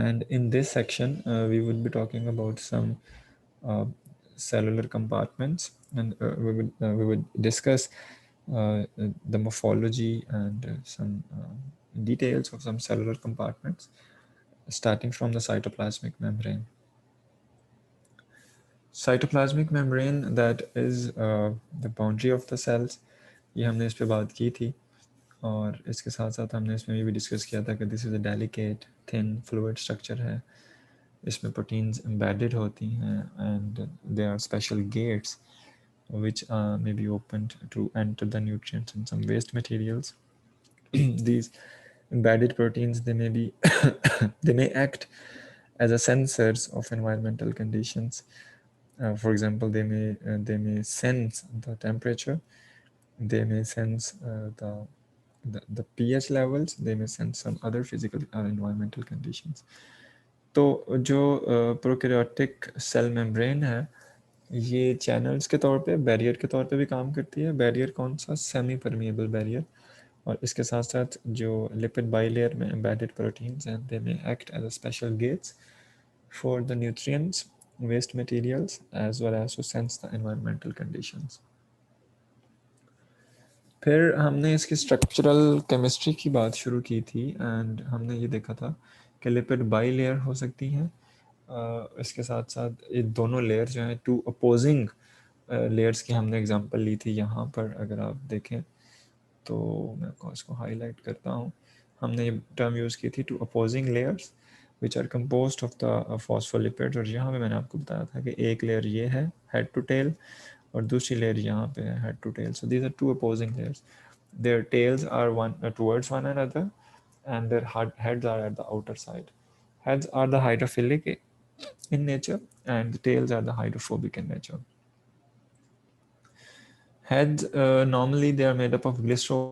And in this section, we would be talking about some cellular compartments, and we would discuss the morphology and some details of some cellular compartments, starting from the cytoplasmic membrane. Cytoplasmic membrane, that is the boundary of the cells. ये हमने इस पे बात की थी, और इसके साथ साथ हमने इसमें भी डिस्कस किया था कि this is a delicate thin fluid structure है. इसमें प्रोटीन्स एम्बेडेड होती हैं, and there are special gates which may be opened to enter the nutrients and some waste materials. These embedded proteins, they may be they may act as a sensors of environmental conditions. For example, they may sense the temperature, they may sense the pH levels, they may sense some other physical or environmental conditions. तो जो prokaryotic cell membrane है, ये channels के तौर पे, barrier के तौर पे भी काम करती है. बैरियर कौन सा? Semi permeable barrier. और इसके साथ साथ जो लिपिड बाइलेयर में एम्बेडेड प्रोटीन्स हैं, they may act as a special gates for the nutrients, waste materials, as well as to sense the environmental conditions. फिर हमने इसकी स्ट्रक्चरल केमिस्ट्री की बात शुरू की थी, एंड हमने ये देखा था कि लिपिड बाइलेयर हो सकती हैं. इसके साथ साथ ये दोनों लेयर जो हैं, टू अपोजिंग लेयर्स की हमने एग्जांपल ली थी. यहाँ पर अगर आप देखें तो मैं आपको इसको हाईलाइट करता हूँ. हमने ये टर्म यूज़ की थी, two opposing layers which are composed of the phospholipids. और यहाँ पे मैंने आपको बताया था कि एक लेयर ये है हेड टू टेल, और दूसरी लेयर यहाँ पे है head to tail. So these are two opposing layers. Their tails are one towards one another, and their heads are at the outer side. Heads are the hydrophilic in nature, and the tails are the hydrophobic in nature. Heads, normally they are made up of glycerol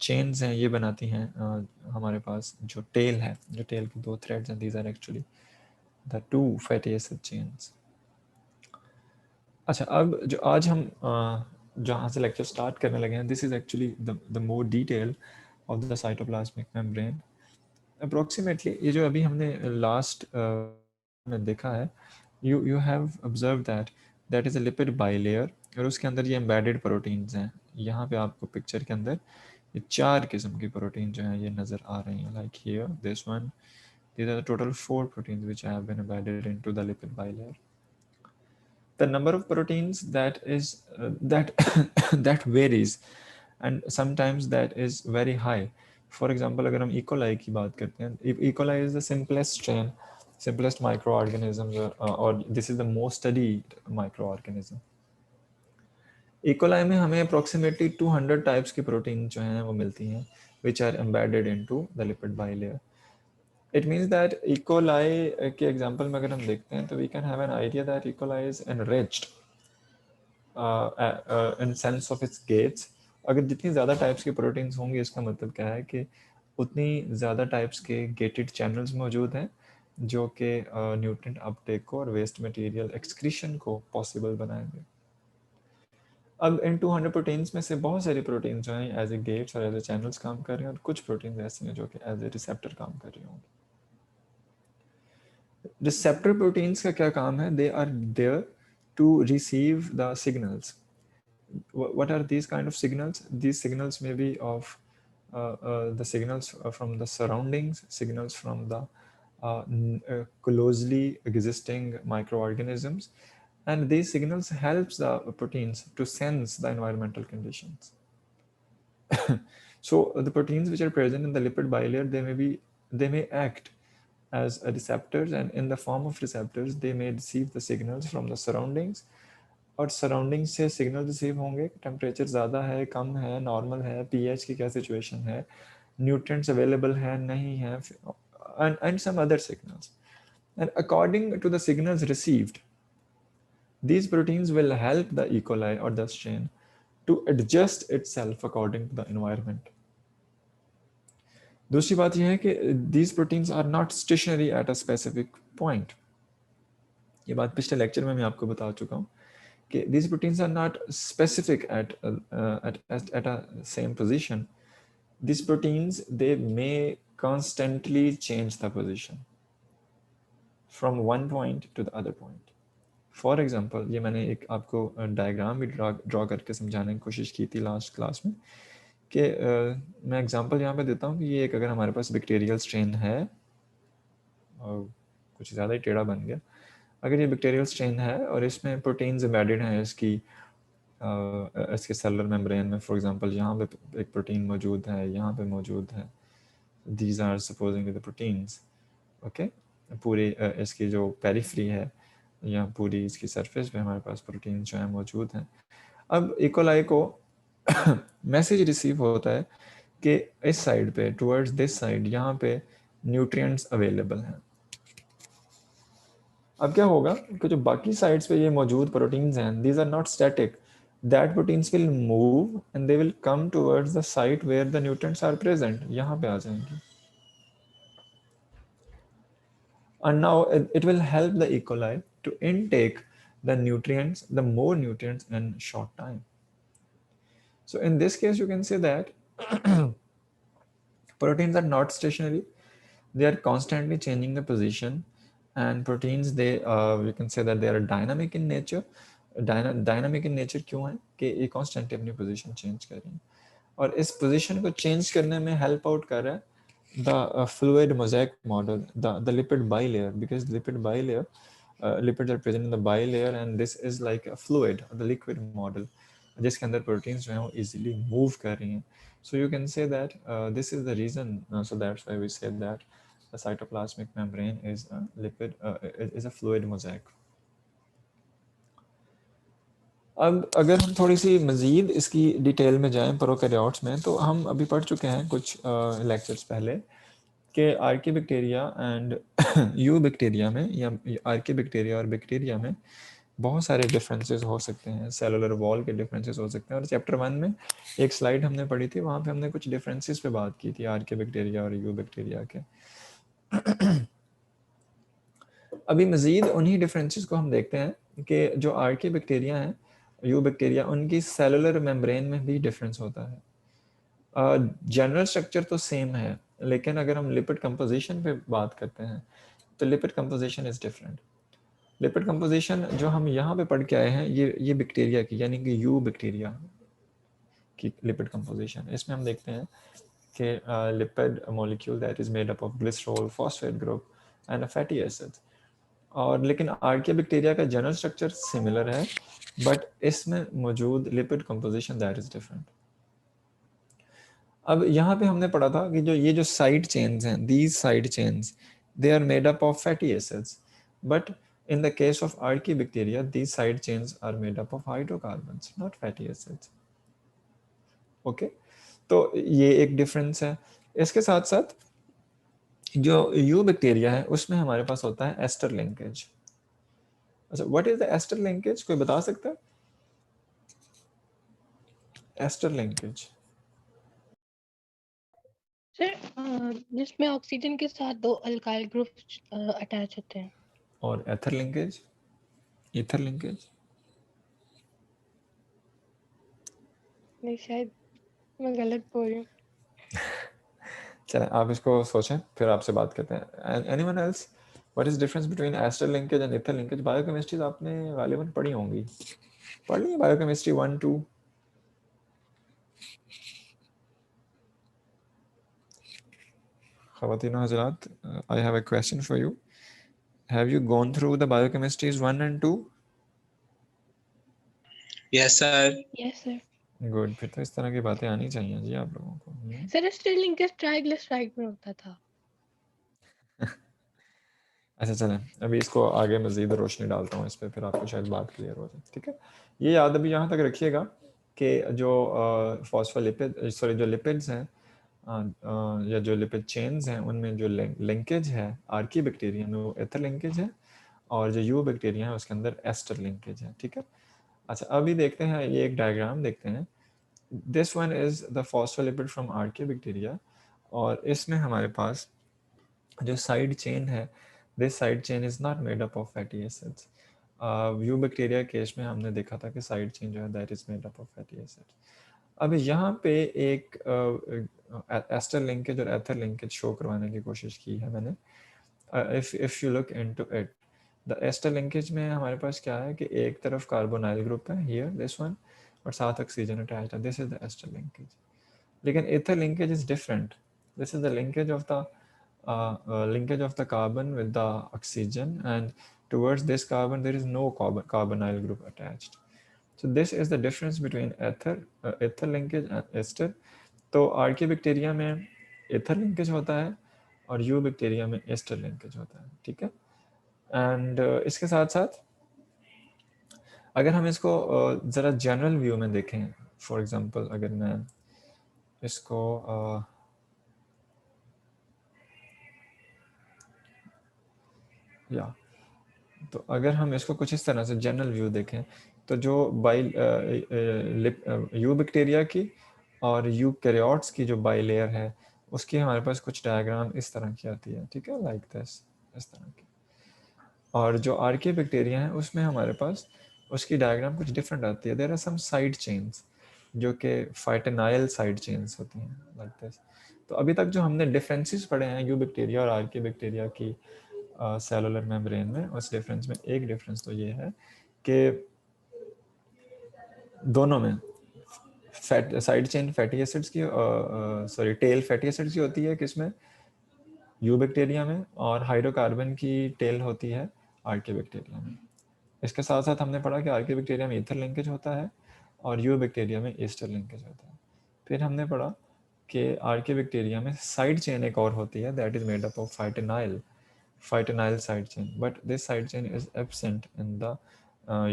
chains हैं, ये बनाती हैं हमारे पास जो tell है, जो tell की दो थ्रेड्स हैं, these are actually the two fatty acid chains. अच्छा, अब जो आज हम जहाँ से लेक्चर स्टार्ट करने लगे हैं, this is actually the more detail of the cytoplasmic membrane. Approximately ये जो अभी हमने लास्ट में देखा है, you have observe that is a lipid bilayer, और उसके अंदर ये एम्बेडेड प्रोटीन्स हैं. यहाँ पे आपको पिक्चर के अंदर ये 4 किस्म की प्रोटीन जो हैं ये नज़र आ रही हैं. Like here this one, these are the total 4 proteins which have been embedded into the lipid bilayer. The number of proteins that is that that varies, and sometimes that is very high. For example, अगर हम E. coli की बात करते हैं, E. coli is the simplest strain, simplest microorganism, or this is the most studied microorganism. E. coli में हमें approximately 200 types की protein जो हैं वो मिलती हैं, which are embedded into the lipid bilayer. It means that E. coli के example में अगर हम देखते हैं, तो we can have an idea that E. coli is enriched in sense of its gates. अगर जितनी ज़्यादा टाइप्स के प्रोटीन्स होंगे, इसका मतलब क्या है कि उतनी ज़्यादा टाइप्स के गेटेड चैनल्स मौजूद हैं, जो कि न्यूट्रिएंट अपटेक को और वेस्ट मटेरियल एक्सक्रीशन को पॉसिबल बनाएंगे. अब इन 200 प्रोटीन्स में से बहुत सारी प्रोटीन्स जो हैं एज ए गेट्स और एज ए चैनल्स काम कर रहे हैं, और कुछ प्रोटीन्स ऐसी हैं जो कि एज ए रिसेप्टर काम कर रही होंगी. रिसेप्टर प्रोटीन्स का क्या काम है? They are there to receive the signals. What are these kind of signals? These signals may be of the signals from the surroundings, signals from the closely existing microorganisms, and these signals helps the proteins to sense the environmental conditions. So the proteins which are present in the lipid bilayer, they may act as receptors, and in the form of receptors they may receive the signals from the surroundings, और surrounding से signal receive होंगे. Temperature ज़्यादा है, कम है, normal है, pH की क्या situation है, न्यूट्रिएंट्स अवेलेबल है नहीं है, and some other signals. And according to the signals received, these proteins will help the E. coli or the strain to adjust itself according to the environment. दूसरी बात यह है कि these proteins are not stationary at a specific point. ये बात पिछले lecture में मैं आपको बता चुका हूँ कि these proteins are not specific at a same position. These proteins, they may constantly change the position from one point to the other point. For example, ये मैंने एक आपको डायग्राम भी ड्रॉ करके समझाने की कोशिश की थी लास्ट क्लास में कि मैं एग्जांपल यहाँ पे देता हूँ कि ये एक, अगर हमारे पास बैक्टीरियल स्ट्रेन है, और कुछ ज़्यादा ही टेढ़ा बन गया, अगर ये बैक्टीरियल स्ट्रेन है और इसमें प्रोटीन्स एम्बेडेड हैं इसके सेलुलर मेम्ब्रेन में, फॉर एग्जांपल यहाँ पे एक प्रोटीन मौजूद है, यहाँ पे मौजूद है, these are supposing the proteins, okay, पूरी इसकी जो पेरिफ्री है या पूरी इसकी सरफेस पे हमारे पास प्रोटीन जो है मौजूद हैं। अब इकोलाई को मैसेज रिसीव होता है कि इस साइड पे, टुवर्ड्स दिस साइड, यहाँ पे न्यूट्रिएंट्स अवेलेबल हैं। अब क्या होगा कि जो बाकी साइड्स पे ये मौजूद प्रोटीन्स हैं, these are not static, that proteins will move and they will come towards the site where the nutrients are present, यहाँ पे आ जाएंगी। And now it will help the E. coli to intake the nutrients, the more nutrients in short time. So in this case, you can say that proteins are not stationary. They are constantly changing the position, and proteins, they we can say that they are dynamic in nature. Dynamic in nature क्यों है कि ये constantly अपनी position change कर रही हैं, और इस position को change करने में help out कर रहा है the fluid mosaic model, the lipid bilayer, because lipids are present in the bilayer, and this is like a fluid, the liquid model, जिसके अंदर proteins जो हैं वो easily move कर रही हैं. So you can say that this is the reason, so that's why we said that the cytoplasmic membrane is a lipid, is a fluid mosaic. अब अगर हम थोड़ी सी मज़ीद इसकी डिटेल में जाएं प्रोकैरियोट्स में, तो हम अभी पढ़ चुके हैं कुछ लेक्चर्स पहले कि आर्किबैक्टीरिया एंड यू बैक्टीरिया में, या आर्किबैक्टीरिया और बैक्टीरिया में बहुत सारे डिफरेंसेस हो सकते हैं, सेलुलर वॉल के डिफरेंसेस हो सकते हैं। और चैप्टर 1 में एक स्लाइड हमने पढ़ी थी, वहाँ पे हमने कुछ डिफरेंसेस पे बात की थी आर्किबैक्टीरिया और यू बैक्टीरिया के। अभी मज़ीद उन्हीं डिफरेंसेस को हम देखते हैं कि जो आर्किबैक्टीरिया हैं, यू बैक्टीरिया, उनकी सेलुलर मेम्ब्रेन में भी डिफरेंस होता है। जनरल स्ट्रक्चर तो सेम है, लेकिन अगर हम लिपिड कंपोजिशन पे बात करते हैं तो lipid composition is different. Lipid composition जो हम यहाँ पे पढ़ के आए हैं, ये बैक्टीरिया की, यानी कि यू बैक्टीरिया की लिपिड कंपोजिशन, इसमें हम देखते हैं कि lipid molecule that is made up of glycerol, phosphate group and fatty acids. और लेकिन आर्किया बैक्टीरिया का जनरल स्ट्रक्चर सिमिलर है, बट इसमें मौजूद lipid composition that is different. अब यहाँ पे हमने पढ़ा था कि ये जो साइड चेन्स हैं, these side chains, they are made up of fatty acids, but in the case of Archaebacteria, these side chains are made up of hydrocarbons, not fatty acids. Okay, तो ये एक डिफरेंस है। इसके साथ साथ जो you bacteria है उसमें हमारे पास होता है एस्टर लिंकेज। अच्छा, what is the ester linkage, कोई बता सकता है? एस्टर लिंकेज सर, जिसमें ऑक्सीजन के साथ दो अल्काइल ग्रुप अटैच होते हैं। और एथर लिंकेज, ईथर लिंकेज? नहीं, शायद मैं गलत बोल रही हूँ। चलें, आप इसको सोचें, फिर आपसे बात करते हैं। Anyone else, what is difference between ester linkage and ether linkage? Biochemistry आपने गालिबन पढ़ी होंगी, पढ़ ली biochemistry 1, 2? Khawateen and Hazrat, I have a question for you. Have you gone through the biochemistries 1 and 2? Yes, sir. Yes sir. Good, फिर तो इस तरह की बातें आनी चाहिए जी आप लोगों को। सर, एस्टर लिंकेज ट्राइग्लिसराइड में होता था। अच्छा चलें, अभी इसको आगे मज़ीद रोशनी डालता हूँ इस पर, फिर आपको शायद बात क्लियर हो जाए। ठीक है, ये याद अभी यहाँ तक रखिएगा कि जो फॉस्फोलिपिड, सॉरी, जो लिपिड्स हैं या जो लिपिड चेन्स हैं, उनमें जो लिंकेज है आर्की बैक्टीरिया में वो एथर लिंकेज है, और जो यू बैक्टीरिया है उसके अंदर एस्टर लिंकेज है। ठीक है, अच्छा अभी देखते हैं, ये एक डायग्राम देखते हैं। This one is the phospholipid from Archie bacteria, और इसमें हमारे पास जो साइड चेन है, this side chain is not made up of fatty acids, view bacteria case में हमने देखा था कि साइड चेन जो है that is made up of fatty acids. अब यहाँ पे एक एस्टर लिंकेज और एथर लिंकेज शो करवाने की कोशिश की है मैंने। If you look into it, the ester linkage में हमारे पास क्या है कि एक तरफ कार्बोनाइल ग्रुप है, हियर दिस वन, और साथ ऑक्सीजन अटैच्ड है, this is the ester linkage. लेकिन ether linkage is different, this is the linkage of the linkage of the carbon with the oxygen, and towards this carbon there is no carbonyl group attached. So this is the difference between ether linkage and ester. तो Archie bacteria में एथर linkage होता है और you bacteria में ester linkage होता है, ठीक है। एंड इसके साथ साथ अगर हम इसको ज़रा जनरल व्यू में देखें, फॉर एग्जांपल अगर मैं इसको या तो अगर हम इसको कुछ इस तरह से जनरल व्यू देखें, तो जो यू बैक्टीरिया की और यू कैरियोट्स की जो बाई लेयर है, उसकी हमारे पास कुछ डायग्राम इस तरह की आती है, ठीक है, लाइक दिस, इस तरह की। और जो आर्की बैक्टीरिया है उसमें हमारे पास उसकी डायग्राम कुछ डिफरेंट आती है। There are some side chains जो कि फाइटेनाइल साइड चेन्स होती हैं, लाइक दिस। तो अभी तक जो हमने डिफरेंसेस पढ़े हैं यू बैक्टीरिया और आर्की बैक्टीरिया की सेलुलर मेम्ब्रेन में, उस डिफरेंस में एक डिफरेंस तो ये है कि दोनों में fat side chain fatty acids की सॉरी टेल फैटी एसिड्स की होती है किसमें, यू बैक्टीरिया में, और हाइड्रोकार्बन की टेल होती है आर्की बैक्टीरिया में। इसके साथ साथ हमने पढ़ा कि आर्की बैक्टीरिया में ईथर लिंकेज होता है और यू बैक्टीरिया में एस्टर लिंकेज होता है। फिर हमने पढ़ा कि आर्की बैक्टीरिया में साइड चेन एक और होती है, that is made up of phytonyl side chain, but this side chain is absent in the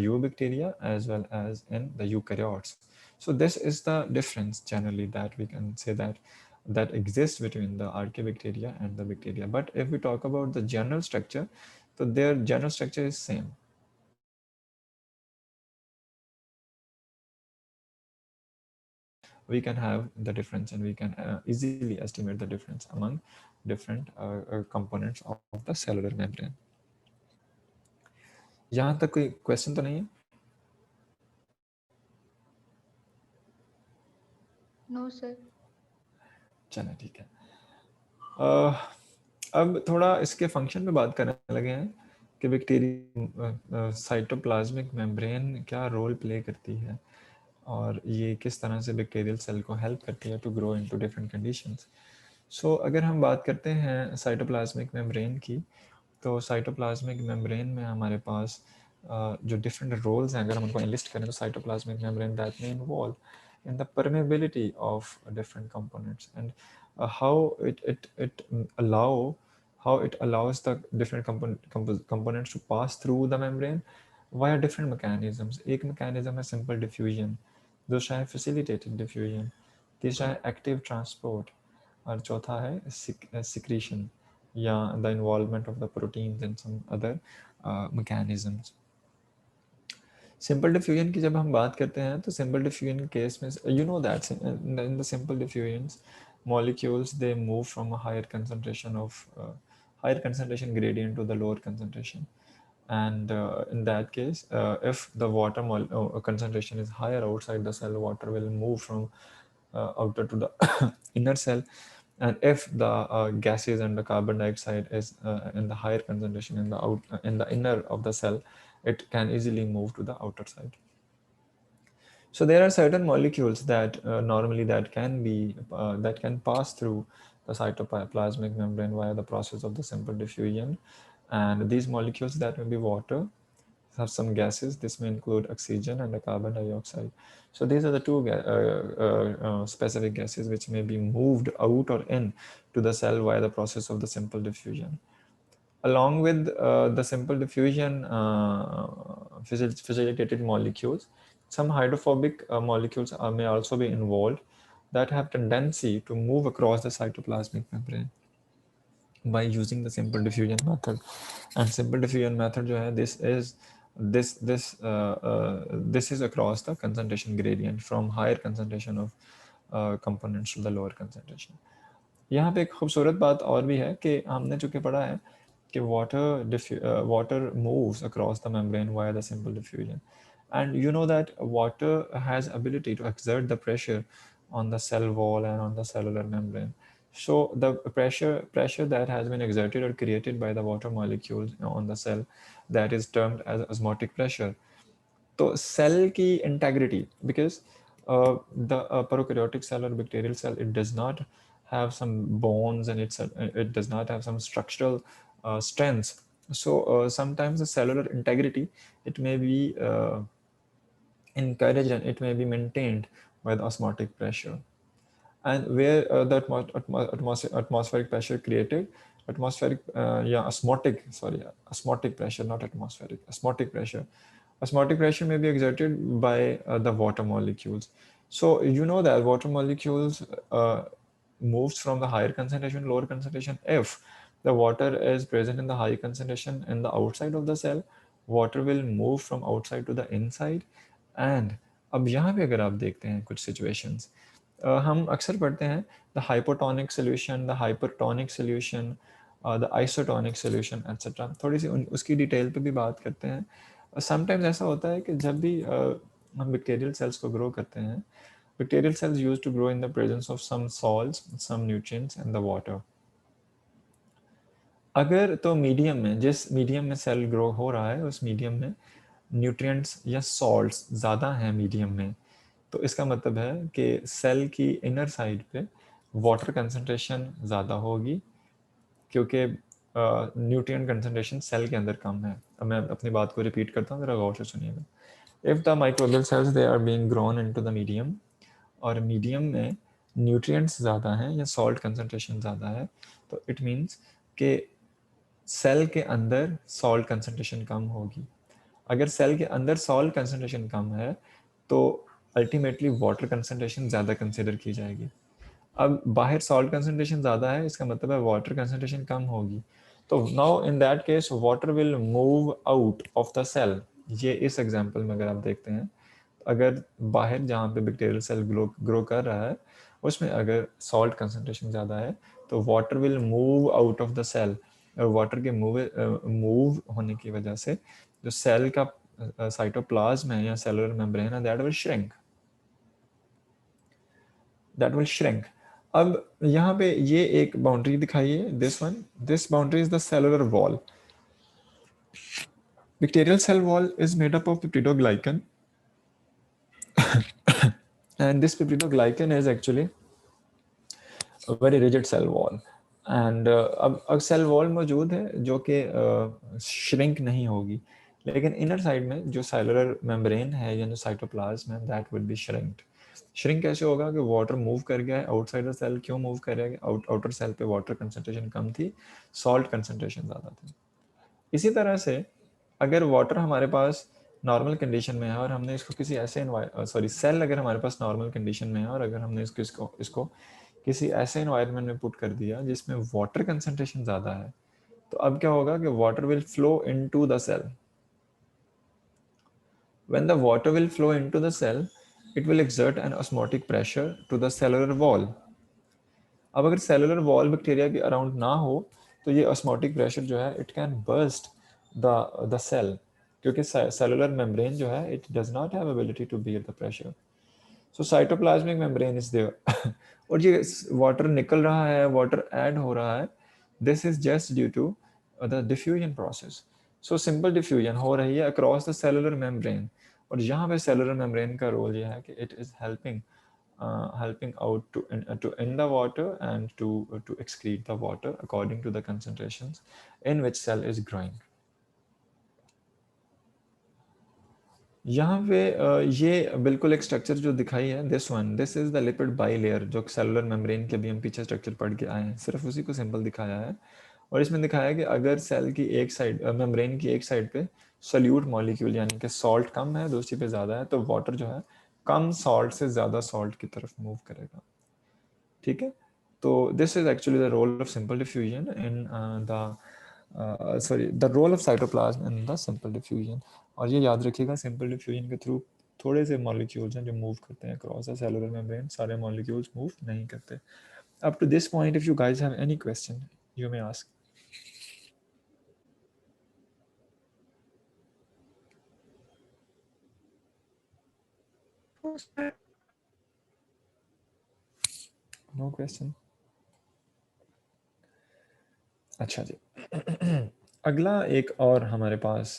eubacteria as well as in the eukaryotes. So this is the difference generally that we can say that exists between the archaebacteria and the bacteria. But if we talk about the general structure, so their general structure is same. We can have the difference and we can easily estimate the difference among different components of the cellular membrane. यहाँ तक कोई question तो नहीं है? No sir. चलो ठीक है। अब थोड़ा इसके फंक्शन पे बात करने लगे हैं कि बैक्टीरिया साइटोप्लाज्मिक मेम्ब्रेन क्या रोल प्ले करती है और ये किस तरह से बैक्टीरियल सेल को हेल्प करती है to grow into different conditions. So अगर हम बात करते हैं साइटोप्लाज्मिक मेम्ब्रेन की, तो साइटोप्लाज्मिक मेम्ब्रेन में हमारे पास जो डिफरेंट रोल्स हैं, अगर हम उनको लिस्ट करें, तो साइटोप्लाज्मिक मेम्ब्रेन दैट में involve in the permeability of different components and how it allows the different components to pass through the membrane via different mechanisms. एक mechanism है simple diffusion, दूसरा है facilitated diffusion, तीसरा है active transport, और चौथा है secretion या the involvement of the proteins and some other mechanisms. Simple diffusion की जब हम बात करते हैं तो सिंपल डिफ्यूजन केस में you know that in the simple diffusions molecules they move from a higher concentration gradient to the lower concentration, and in that case if the water concentration is higher outside the cell, water will move from outer to the inner cell, and if the gases and the carbon dioxide is in the higher concentration in the inner of the cell, it can easily move to the outer side. So there are certain molecules that normally that can pass through the cytoplasmic membrane via the process of the simple diffusion, and these molecules that may be water, have some gases. This may include oxygen and the carbon dioxide. So these are the two specific gases which may be moved out or in to the cell via the process of the simple diffusion. Along with the simple diffusion facilitated molecules, some hydrophobic molecules may also be involved that have tendency to move across the cytoplasmic membrane by using the simple diffusion method. And simple diffusion method जो है, this is across the concentration gradient from higher concentration of components to the lower concentration. यहाँ पे एक खूबसूरत बात और भी है कि हमने चूँकि पढ़ा है कि water moves across the membrane via the simple diffusion. And you know that water has ability to exert the pressure on the cell wall and on the cellular membrane. So the pressure that has been exerted or created by the water molecules on the cell, that is termed as osmotic pressure. तो cell की integrity, because the prokaryotic cell or bacterial cell, it does not have some bones, and it does not have some structural strengths. So sometimes the cellular integrity, it may be encouraged and it may be maintained by the osmotic pressure. And where the atmospheric pressure created, osmotic pressure, not atmospheric, osmotic pressure. Osmotic pressure may be exerted by the water molecules. So you know that water molecules moves from the higher concentration to lower concentration. If the water is present in the high concentration in the outside of the cell, water will move from outside to the inside. And अब यहाँ पे अगर आप देखते हैं कुछ situations, हम अक्सर पढ़ते हैं the hypotonic solution, the hypertonic solution, the isotonic solution etcetera. थोड़ी सी उसकी डिटेल पे भी बात करते हैं। समटाइम्स ऐसा होता है कि जब भी हम बैक्टीरियल सेल्स को ग्रो करते हैं, bacterial cells use to grow in the presence of some salts, some nutrients in the water. अगर तो मीडियम में, जिस मीडियम में सेल ग्रो हो रहा है, उस मीडियम में न्यूट्रिएंट्स या सॉल्ट्स ज़्यादा हैं मीडियम में, तो इसका मतलब है कि सेल की इनर साइड पे वाटर कंसंट्रेशन ज़्यादा होगी, क्योंकि न्यूट्रिएंट कंसंट्रेशन सेल के अंदर कम है। अब मैं अपनी बात को रिपीट करता हूँ, ज़रा गौर से सुनिएगा। If the microbial cells they are being grown into the medium, और मीडियम में न्यूट्रिएंट्स ज़्यादा हैं या सॉल्ट कंसंट्रेशन ज़्यादा है, तो इट मीन्स कि सेल के अंदर सॉल्ट कंसंट्रेशन कम होगी। अगर सेल के अंदर सॉल्ट कंसंट्रेशन कम है, तो अल्टीमेटली वाटर कंसंट्रेशन ज़्यादा कंसिडर की जाएगी। अब बाहर सॉल्ट कंसंट्रेशन ज़्यादा है, इसका मतलब है वाटर कंसंट्रेशन कम होगी। तो now in that case water will move out of the cell. ये इस एग्जांपल में अगर आप देखते हैं, अगर बाहर जहाँ पे बैक्टीरियल सेल ग्रो कर रहा है, उसमें अगर सॉल्ट कंसंट्रेशन ज़्यादा है, तो water will move out of the cell. और वाटर के मूव होने की वजह से जो सेल का साइटोप्लाज्म है या सेलुलर मेम्ब्रेन है, दैट विल श्रिंक। अब यहाँ पे ये एक बाउंड्री दिखाई है, this boundary is the cellular wall. Bacterial cell wall is made up of peptidoglycan and this peptidoglycan is actually a very rigid cell wall. And अब cell wall मौजूद है जो कि श्रिंक नहीं होगी, लेकिन इनर साइड में जो सेलुलर मेम्ब्रेन है या जो साइटोप्लाज्म है, that will B shrinked. Shrink कैसे होगा कि वाटर मूव कर गया है आउटसाइड द सेल। क्यों मूव करेगा? आउटर सेल पे वाटर कंसंट्रेशन कम थी, सॉल्ट कंसंट्रेशन ज़्यादा थी। इसी तरह से अगर वाटर हमारे पास नॉर्मल कंडीशन में है और हमने इसको किसी ऐसे सेल अगर हमारे पास नॉर्मल कंडीशन में है और अगर हमने इसको किसी ऐसे इन्वायरमेंट में पुट कर दिया जिसमें वाटर कंसंट्रेशन ज़्यादा है, तो अब क्या होगा कि water will flow into the cell. When the water will flow into the cell, it will exert an osmotic pressure to the cellular wall. अब अगर सेलुलर वॉल बैक्टीरिया के अराउंड ना हो, तो ये ऑस्मोटिक प्रेशर जो है, it can burst the cell, क्योंकि सेलुलर मेम्ब्रेन जो है, it does not have ability to bear the pressure. So cytoplasmic membrane is there और ये वाटर निकल रहा है, वाटर ऐड हो रहा है, this is just due to the diffusion process. So simple diffusion हो रही है अक्रॉस द सेलुलर मेम्ब्रेन। और यहाँ पे सेलुलर मेम्ब्रेन का रोल ये है कि it is helping out to in the water and to excrete the water according to the concentrations in which cell is growing. यहाँ पे ये बिल्कुल एक स्ट्रक्चर जो दिखाई है, this is the lipid bilayer, जो सेलुलर मेम्ब्रेन के भी हम पीछे स्ट्रक्चर पढ़ के आए हैं, सिर्फ उसी को सिंपल दिखाया है। और इसमें दिखाया है कि अगर सेल की एक साइड, मेम्ब्रेन की एक साइड पे सोल्यूट मॉलिक्यूल यानी कि सॉल्ट कम है, दूसरी पे ज़्यादा है, तो वाटर जो है कम सॉल्ट से ज़्यादा सॉल्ट की तरफ मूव करेगा। ठीक है, तो this is actually the role of simple diffusion in the role of cytoplasm in the simple diffusion. और ये याद रखिएगा, सिंपल डिफ्यूजन के थ्रू थोड़े से मॉलिक्यूल्स हैं जो मूव करते हैं क्रॉस द सेलुलर मेम्ब्रेन, सारे मॉलिक्यूल्स मूव नहीं करते। Up to this point, if you guys have any question, you may ask. No question. अच्छा जी। अगला एक और हमारे पास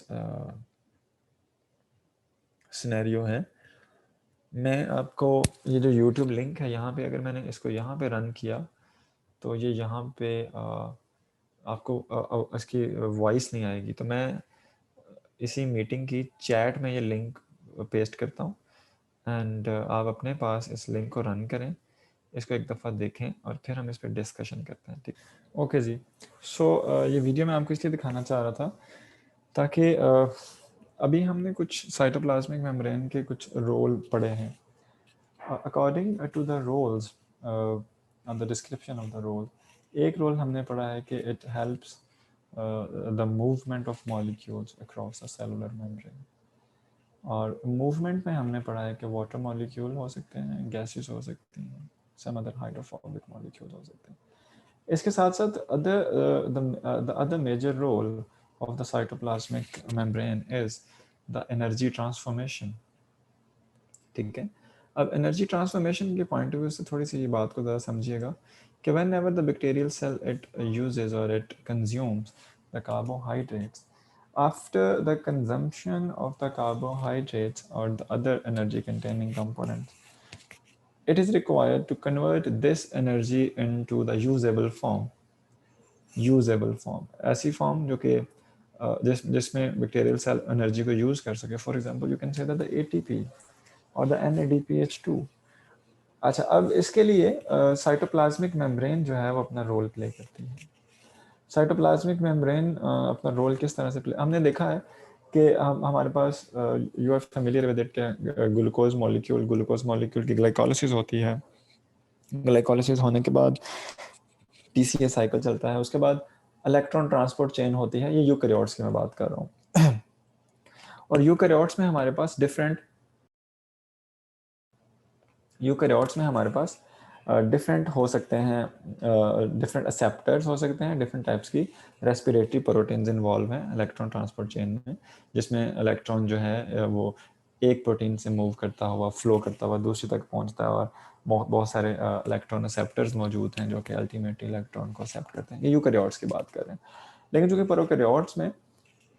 सिनेरियो है। मैं आपको ये जो YouTube लिंक है यहाँ पे, अगर मैंने इसको यहाँ पे रन किया तो ये यहाँ पे आपको इसकी वॉइस नहीं आएगी। तो मैं इसी मीटिंग की चैट में ये लिंक पेस्ट करता हूँ एंड आप अपने पास इस लिंक को रन करें, इसको एक दफ़ा देखें और फिर हम इस पर डिस्कशन करते हैं। ठीक, ओके जी। सो ये वीडियो मैं आपको इसलिए दिखाना चाह रहा था ताकि अभी हमने कुछ साइटोप्लाज्मिक मेम्ब्रेन के कुछ रोल पढ़े हैं। According to the roles on the description of the role, एक रोल हमने पढ़ा है कि it helps the movement of molecules across the cellular membrane. और मूवमेंट में हमने पढ़ा है कि वाटर मॉलिक्यूल हो सकते हैं, गैसेस हो सकती हैं, सम अदर हाइड्रोफोबिक मॉलिक्यूल हो सकते हैं। इसके साथ साथ the other major role of the cytoplasmic membrane is the energy transformation। ठीक है, अब एनर्जी ट्रांसफॉर्मेशन के पॉइंट ऑफ व्यू से थोड़ी सी ये बात को ज़रा समझिएगा कि whenever the bacterial cell it uses or it consumes the carbohydrates, after the consumption of the carbohydrates or the other energy containing components, it is required to convert this energy into the usable form। Usable form, ऐसी form जो कि जिसमें bacterial cell energy को use कर सके। For example you can say that the ATP और the NADPH2। अच्छा, अब इसके लिए साइटोप्लाज्मिक मेम्ब्रेन जो है वो अपना रोल प्ले करती है। साइटोप्लाज्मिक मेम्ब्रेन अपना रोल किस तरह से प्ले, हमने देखा है कि हमारे पास you are familiar with it के ग्लूकोज मॉलिक्यूल की ग्लाइकोलिसिस होती है। ग्लाइकोलिसिस होने के बाद TCA साइकिल चलता है, उसके बाद इलेक्ट्रॉन ट्रांसपोर्ट चेन होती है। ये यूकैरियोट्स की मैं बात कर रहा हूँ। और यूकैरियोट्स में हमारे पास डिफरेंट हो सकते हैं, डिफरेंट एक्सेप्टर्स हो सकते हैं, डिफरेंट टाइप्स की रेस्पिरेटरी प्रोटीन्स इन्वॉल्व हैं इलेक्ट्रॉन ट्रांसपोर्ट चेन में, जिसमें इलेक्ट्रॉन जो है वो एक प्रोटीन से मूव करता हुआ, फ्लो करता हुआ दूसरी तक पहुंचता है। और बहुत बहुत सारे इलेक्ट्रॉन एक्सेप्टर्स मौजूद हैं जो कि अल्टीमेटली इलेक्ट्रॉन को एक्सेप्ट करते हैं। ये यूकैरियोट्स की बात कर रहे हैं। लेकिन चूंकि प्रोकैरियोट्स में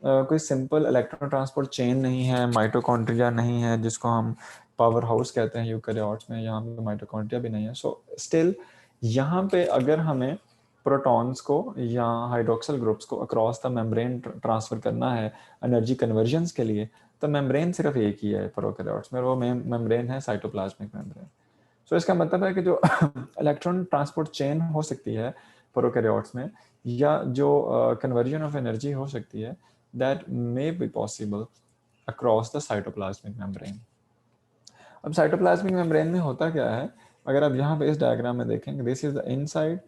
कोई सिंपल इलेक्ट्रॉन ट्रांसपोर्ट चेन नहीं है, माइटोकॉन्ड्रिया नहीं है जिसको हम पावर हाउस कहते हैं यूकैरियोट्स में, यहाँ पे माइटोकॉन्ड्रिया भी नहीं है। सो स्टिल यहाँ पे अगर हमें प्रोटॉन्स को या हाइड्रोक्सिल ग्रुप्स को अक्रॉस द मेम्ब्रेन ट्रांसफर करना है एनर्जी कन्वर्जन्स के लिए, तो मेम्ब्रेन सिर्फ एक ही है प्रोकैरियोट्स में, वो मेम्ब्रेन है साइटोप्लाज्मिक मेम्ब्रेन। सो इसका मतलब है कि जो इलेक्ट्रॉन ट्रांसपोर्ट चेन हो सकती है प्रोकैरियोट्स में, या जो कन्वर्जन ऑफ एनर्जी हो सकती है, that may be possible across the cytoplasmic membrane। अब साइटोप्लाज्मिक मेम्ब्रेन में होता क्या है, अगर आप यहाँ पे इस डायग्राम में देखेंगे, this is the inside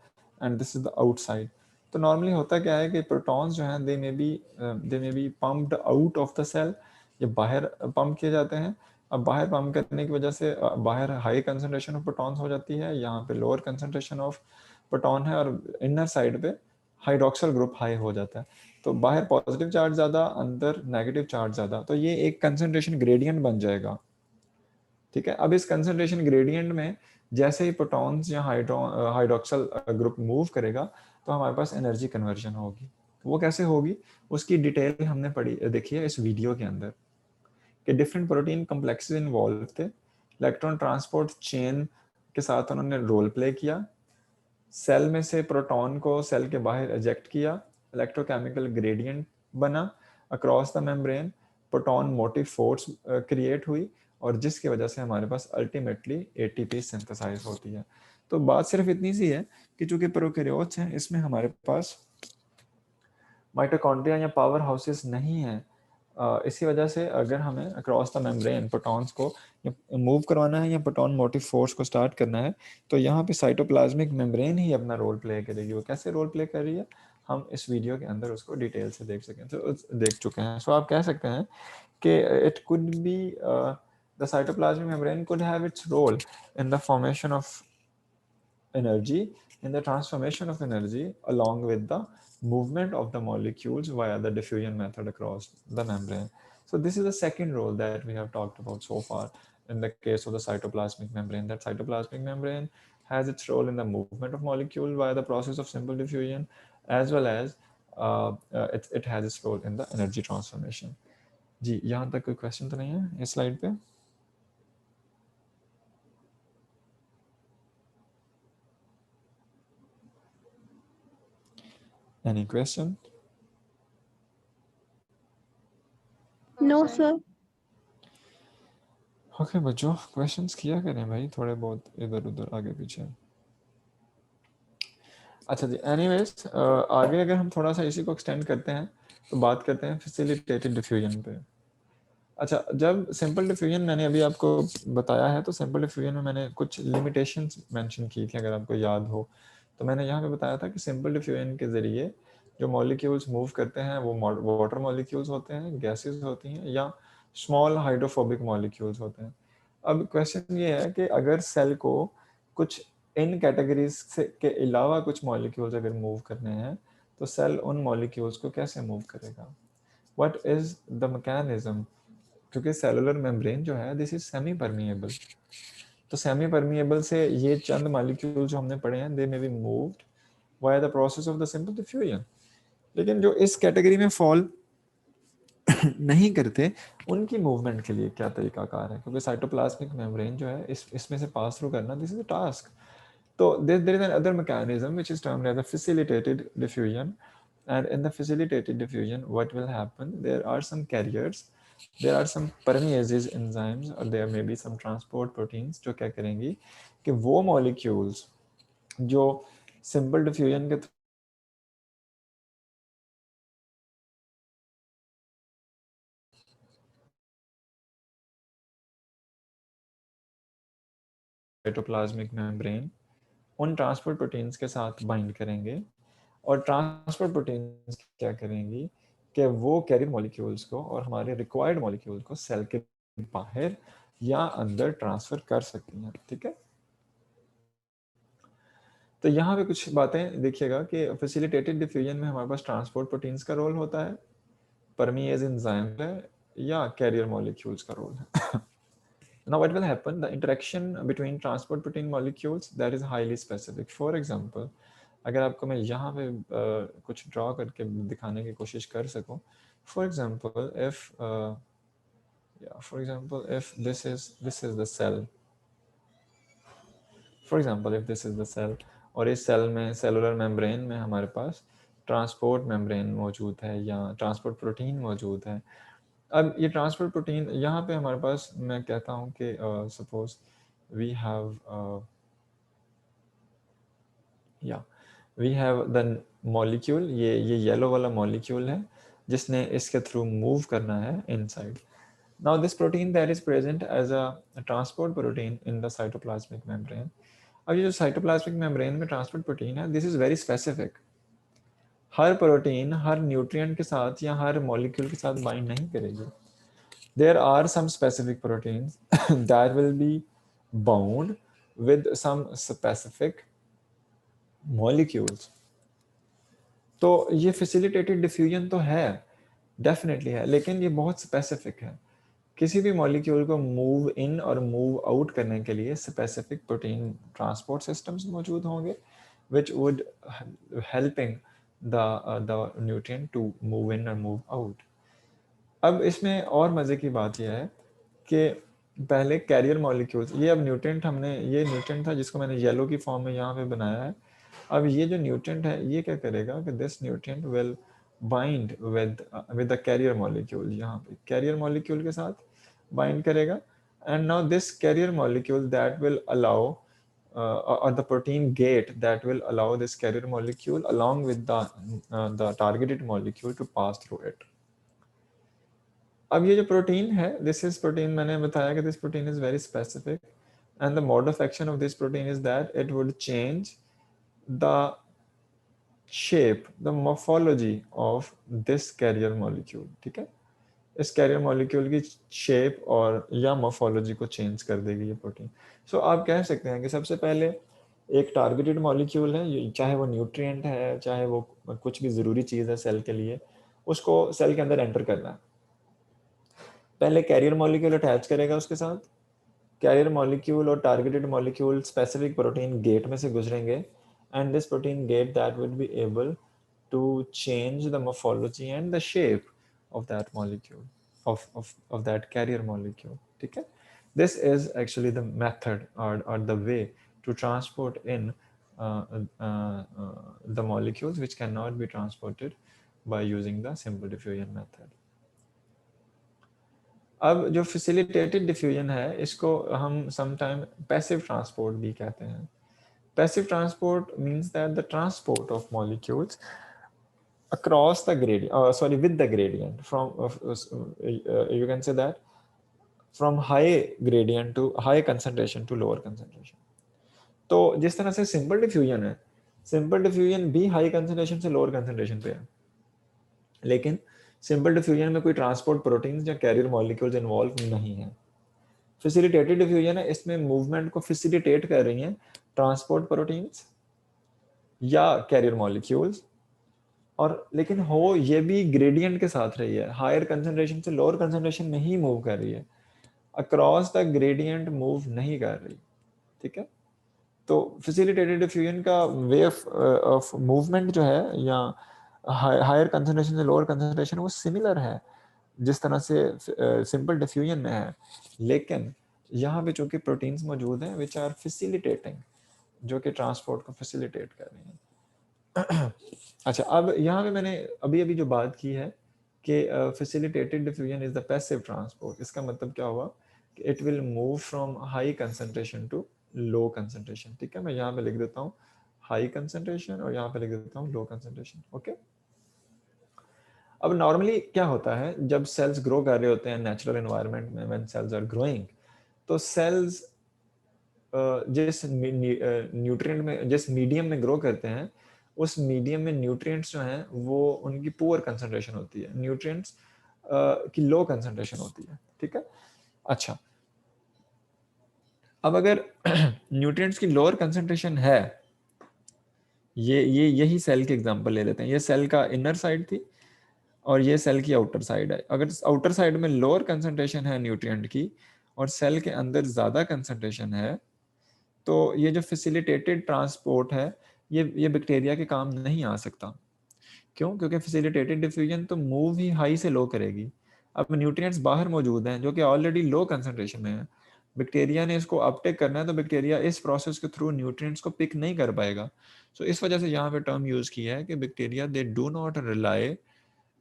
and this is the outside. तो नॉर्मली होता क्या है कि प्रोटॉन्स जो हैं they may be pumped out of the cell, ये बाहर पंप किए जाते हैं। अब बाहर पंप करने की वजह से बाहर हाई कंसनट्रेशन ऑफ प्रोटॉन्स हो जाती है, यहाँ पे लोअर कंसनट्रेशन ऑफ प्रोटॉन है, और इनर साइड पे हाइड्रोक्सिल ग्रुप हाई हो जाता है। तो बाहर पॉजिटिव चार्ज ज़्यादा, अंदर नेगेटिव चार्ज ज़्यादा, तो ये एक कंसनट्रेशन ग्रेडियंट बन जाएगा। ठीक है, अब इस कंसंट्रेशन ग्रेडियंट में जैसे ही प्रोटॉन्स या हाइड्रोक्सिल ग्रुप मूव करेगा तो हमारे पास एनर्जी कन्वर्जन होगी। वो कैसे होगी उसकी डिटेल हमने पढ़ी देखी है इस वीडियो के अंदर, कि डिफरेंट प्रोटीन कम्प्लेक्सेस इन्वॉल्व थे, इलेक्ट्रॉन ट्रांसपोर्ट चेन के साथ उन्होंने रोल प्ले किया, सेल में से प्रोटॉन को सेल के बाहर एजेक्ट किया, इलेक्ट्रोकेमिकल ग्रेडियंट बना across the membrane, proton motive force create हुई, और जिसकी वजह से हमारे पास अल्टीमेटली ATP सिंथेसाइज होती है। तो बात सिर्फ इतनी सी है कि चूंकि प्रोकैरियोट्स हैं, इसमें हमारे पास माइटोकॉन्ड्रिया या पावर हाउसेस नहीं है। इसी वजह से अगर हमें अक्रॉस द मेम्ब्रेन प्रोटॉन्स को मूव करवाना है या प्रोटॉन मोटिव फोर्स को स्टार्ट करना है, तो यहाँ पे साइटोप्लाज्मिक मेम्ब्रेन ही अपना रोल प्ले करेगी। वो कैसे रोल प्ले कर रही है हम इस वीडियो के अंदर उसको डिटेल से देख चुके हैं। सो आप कह सकते हैं कि it could be the cytoplasmic membrane could have its role in the formation of energy, in the transformation of energy along with the movement of the molecules via the diffusion method across the membrane. So this is the second role that we have talked about so far in the case of the cytoplasmic membrane, that cytoplasmic membrane has its role in the movement of molecule via the process of simple diffusion, as well as it has its role in the energy transformation. जी, यहाँ तक कोई question तो नहीं है इस slide पे? Any question? No, sir. Okay बच्चों, questions किया करें भाई, थोड़े बहुत इधर उधर आगे पीछे। अच्छा जी, एनीवेज आगे अगर हम थोड़ा सा इसी को एक्सटेंड करते हैं तो बात करते हैं फैसिलिटेटेड डिफ्यूजन पे। अच्छा, जब सिंपल डिफ्यूजन मैंने अभी आपको बताया है, तो सिंपल डिफ्यूजन में मैंने कुछ लिमिटेशंस मेंशन की थी, अगर आपको याद हो तो मैंने यहाँ पे बताया था कि सिंपल डिफ्यूजन के ज़रिए जो मॉलिक्यूल्स मूव करते हैं वो वाटर मॉलिक्यूल्स होते हैं, गैसेस होती हैं, या स्मॉल हाइड्रोफोबिक मॉलिक्यूल्स होते हैं। अब क्वेश्चन ये है कि अगर सेल को कुछ इन कैटेगरीज से के अलावा कुछ मॉलिक्यूल्स अगर मूव करने हैं तो सेल उन मॉलिक्यूल्स को कैसे मूव करेगा? What is the mechanism? क्योंकि सेलुलर मेम्ब्रेन जो है दिस इज सेमी परमिएबल, तो सेमी परमिएबल से ये चंद मॉलिक्यूल जो हमने पढ़े हैं they may be moved via the process of the simple diffusion, लेकिन जो इस कैटेगरी में फॉल नहीं करते उनकी मूवमेंट के लिए क्या तरीकाकार है? क्योंकि साइटोप्लाज्मिक मेम्ब्रेन जो है इसमें से पास थ्रू करना this is a task. So there is another mechanism which is termed as a facilitated diffusion, and in the facilitated diffusion what will happen, there are some carriers, there are some permeases enzymes, or there may be some transport proteins जो क्या करेंगी कि वो molecules जो simple diffusion के cytoplasmic membrane उन transport proteins के साथ बाइंड करेंगे, और ट्रांसपोर्ट प्रोटीन्स क्या करेंगी कि वो कैरियर मॉलिक्यूल्स को और हमारे रिक्वायर्ड मॉलिक्यूल को सेल के बाहर या अंदर ट्रांसफर कर सकती हैं। ठीक है, तो यहाँ पे कुछ बातें देखिएगा कि फैसिलिटेटेड डिफ्यूजन में हमारे पास ट्रांसपोर्ट प्रोटीन्स का रोल होता है, परमीएज एंजाइम है, या कैरियर मॉलिक्यूल्स का रोल है। Now what will happen, the interaction between transport protein molecules that is highly specific. For example, अगर आपको मैं यहाँ पे कुछ ड्रॉ करके दिखाने की कोशिश कर सकूँ, for example if this is the cell, for example if this is the cell, और इस सेल में सेलुलर मेम्ब्रेन में हमारे पास ट्रांसपोर्ट मेम्ब्रेन मौजूद है या ट्रांसपोर्ट प्रोटीन मौजूद है। अब ये ट्रांसपोर्ट प्रोटीन यहाँ पे हमारे पास, मैं कहता हूँ कि suppose we have the molecule, ये येलो वाला मॉलिक्यूल है जिसने इसके थ्रू मूव करना है inside. Now this protein that is present as a transport protein in the cytoplasmic membrane. अब ये जो साइटोप्लाज्मिक मेम्ब्रेन में ट्रांसपोर्ट प्रोटीन है दिस इज वेरी स्पेसिफिक। हर प्रोटीन हर न्यूट्रिएंट के साथ या हर मॉलिक्यूल के साथ बाइंड नहीं करेगी। There are some specific proteins that will be bound with some specific molecules. तो ये facilitated diffusion तो है, definitely है, लेकिन ये बहुत specific है। किसी भी molecule को move in और move out करने के लिए specific protein transport systems मौजूद होंगे, which would helping the nutrient to move in or move out. अब इसमें और मज़े की बात यह है कि पहले कैरियर मॉलिक्यूल्स, ये अब न्यूट्रिएंट हमने, ये न्यूट्रिएंट था जिसको मैंने येलो की फॉर्म में यहाँ पे बनाया है। अब ये जो न्यूट्रिएंट है ये क्या करेगा कि this nutrient will bind with the carrier molecule, यहाँ पे कैरियर मॉलिक्यूल के साथ बाइंड करेगा, and now this carrier molecule that will allow or the protein gate that will allow this carrier molecule along with the targeted molecule to pass through it. अब ये जो protein है this is protein, मैंने बताया कि this protein is very specific, and the mode of action of this protein is that it would change the shape, the morphology of this carrier molecule. ठीक है, इस कैरियर मॉलिक्यूल की shape और या morphology को चेंज कर देगी ये प्रोटीन। सो आप कह सकते हैं कि सबसे पहले एक टारगेटेड मॉलिक्यूल है, चाहे वो न्यूट्रिएंट है चाहे वो कुछ भी ज़रूरी चीज़ है सेल के लिए, उसको सेल के अंदर एंटर करना है। पहले कैरियर मॉलिक्यूल अटैच करेगा उसके साथ, कैरियर मॉलिक्यूल और targeted molecule specific protein gate में से गुजरेंगे, and this protein gate that will be able to change the morphology and the shape of that molecule, of that carrier molecule. ठीक है? This is actually the method or the way to transport in the molecules which cannot be transported by using the simple diffusion method. अब जो facilitated diffusion है, इसको हम sometime passive transport भी कहते हैं. Passive transport means that the transport of molecules across the gradient, with the gradient from you can say that from high gradient to high concentration to lower concentration. तो जिस तरह से simple diffusion है, simple diffusion भी high concentration से lower concentration पे है, लेकिन सिंपल डिफ्यूजन में कोई ट्रांसपोर्ट प्रोटीन्स या कैरियर मॉलिक्यूल्स इन्वॉल्व नहीं है. फैसिलिटेटेड डिफ्यूजन है, इसमें मूवमेंट को फैसिलिटेट कर रही हैं ट्रांसपोर्ट प्रोटीन्स या कैरियर मॉलिक्यूल्स, और लेकिन हो ये भी ग्रेडियंट के साथ रही है, हायर कंसंट्रेशन से लोअर कंसंट्रेशन में ही मूव कर रही है, अक्रॉस द ग्रेडियंट मूव नहीं कर रही. ठीक है? तो फैसिलिटेटेड डिफ्यूजन का वे ऑफ मूवमेंट जो है, या हायर कंसंट्रेशन से लोअर कंसंट्रेशन, वो सिमिलर है जिस तरह से सिंपल डिफ्यूजन में है, लेकिन यहाँ पे चूंकि प्रोटीन्स मौजूद हैं विच आर फैसिलिटेटिंग, जो कि ट्रांसपोर्ट को फैसिलिटेट कर रही हैं. अच्छा, अब यहाँ पे मैंने अभी अभी जो बात की है कि facilitated diffusion is the passive transport, इसका मतलब क्या हुआ कि it will move from high concentration to low concentration. ठीक है, मैं यहाँ पे लिख देता हूँ हाई कंसंट्रेशन और यहाँ पे लिख देता हूँ लो कंसंट्रेशन. ओके, अब नॉर्मली क्या होता है जब सेल्स ग्रो कर रहे होते हैं नेचुरल एनवायरनमेंट में, व्हेन सेल्स आर ग्रोइंग, तो सेल्स जिस न्यूट्रिएंट में, जिस मीडियम में ग्रो करते हैं, उस मीडियम में न्यूट्रिएंट्स जो हैं वो उनकी पुअर कंसंट्रेशन होती है, न्यूट्रिएंट्स की लो कंसंट्रेशन होती है. ठीक है? अच्छा, अब अगर न्यूट्रिएंट्स की लोअर कंसंट्रेशन है, यही सेल के एग्जांपल ले लेते हैं. ये सेल का इनर साइड थी और ये सेल की आउटर साइड है. अगर आउटर साइड में लोअर कंसंट्रेशन है न्यूट्रिएंट की और सेल के अंदर ज़्यादा कंसंट्रेशन है, तो ये जो फैसिलिटेटेड ट्रांसपोर्ट है, ये बैक्टीरिया के काम नहीं आ सकता. क्यों? क्योंकि फैसिलिटेटेड डिफ्यूजन तो मूव ही हाई से लो करेगी. अब न्यूट्रिएंट्स बाहर मौजूद हैं जो कि ऑलरेडी लो कंसंट्रेशन में है, बैक्टीरिया ने इसको अपटेक करना है, तो बैक्टीरिया इस प्रोसेस के थ्रू न्यूट्रिएंट्स को पिक नहीं कर पाएगा. सो इस वजह से यहाँ पे टर्म यूज किया है कि bacteria they do not rely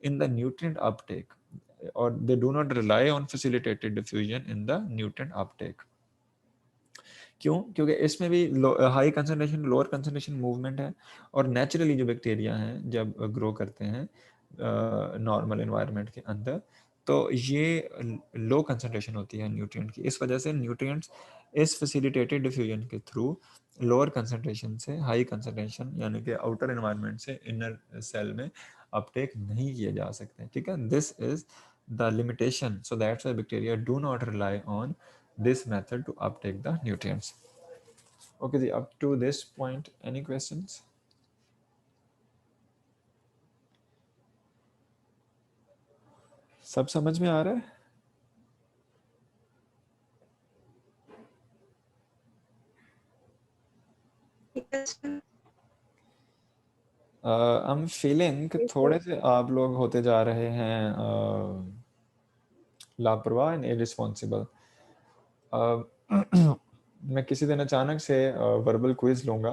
in the nutrient uptake, और they do not rely on facilitated diffusion in the nutrient uptake. क्यों? क्योंकि इसमें भी high concentration lower concentration movement है, और नेचुरली जो बैक्टीरिया हैं जब ग्रो करते हैं नॉर्मल एनवायरनमेंट के अंदर, तो ये लो कंसंट्रेशन होती है न्यूट्रिएंट की. इस वजह से न्यूट्रिएंट्स इस फैसिलिटेटेड डिफ्यूजन के थ्रू लोअर कंसंट्रेशन से हाई कंसंट्रेशन, यानी कि आउटर एनवायरनमेंट से इनर सेल में अपटेक नहीं किए जा सकते. ठीक है? This is the limitation, so that's why bacteria do not rely on this method to uptake the nutrients. Okay, up to this point, any questions? सब समझ में आ रहा है? Yes, sir. I'm feeling कि थोड़े से आप लोग होते जा रहे हैं लापरवाह एंड इररिस्पॉन्सिबल. मैं किसी दिन अचानक से वर्बल क्विज लूंगा